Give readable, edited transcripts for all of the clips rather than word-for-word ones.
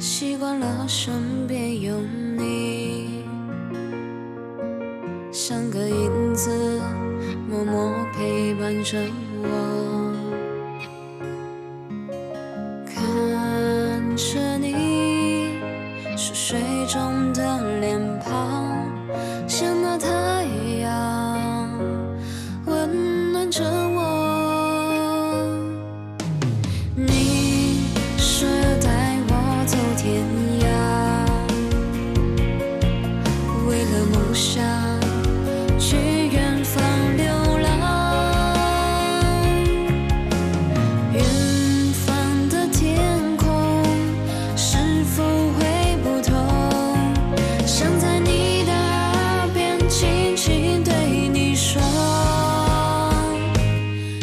习惯了身边有你，像个影子默默陪伴着我，看着你熟睡中的脸庞，像那太阳温暖着我。你说要带我走天涯，为了梦想去远方流浪，远方的天空是否会不同？想在你的耳边轻轻对你说，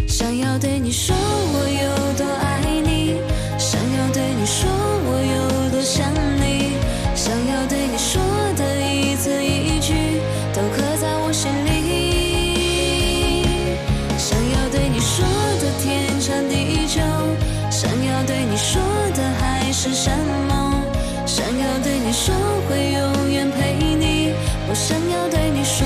想要对你说我有多爱你，想要对你说我有多想你，想要对你说的一字一句都刻在我心里，想要对你说的天长地久，想要对你说的海誓山盟，想要对你说会永远陪你，我想要对你说。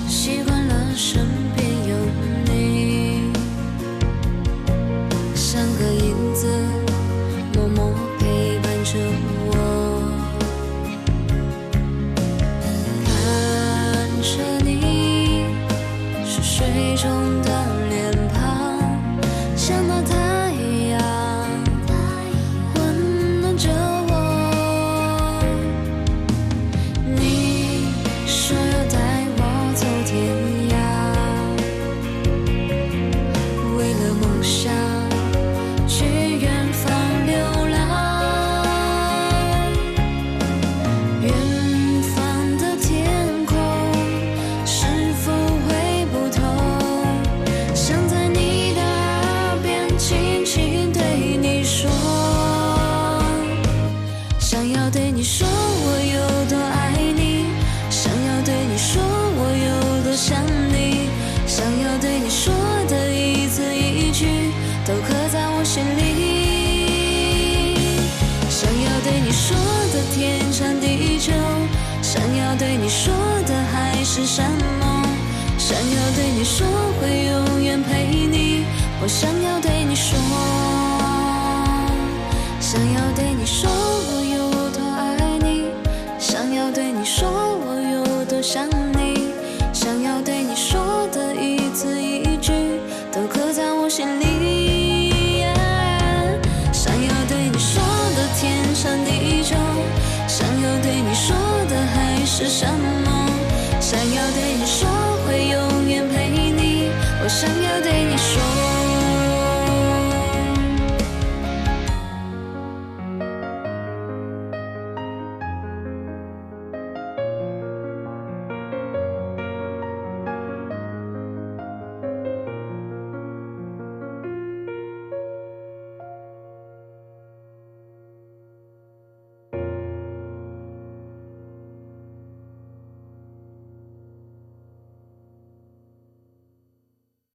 习惯了身边有你，像个影子默默陪伴着我，看着你熟睡中的脸庞，像那太阳温暖着我。你说要带我走天涯，为了梦想去远方流浪，远方的天空是否会不同？想在你的耳边轻轻对你说，想要对你说我有多爱你，想要对你说我有多想你，想要对你说的一字一句都刻在我心里，想要对你说的天长地久，想要对你说的海誓山盟，想要对你说会永远陪你，我想要对你说，想要对你说我有多爱你，想要对你说我有多想你，想要对你说的一字一句都刻在我心里，想要对你说的天长地久，想要对你说的海誓山盟。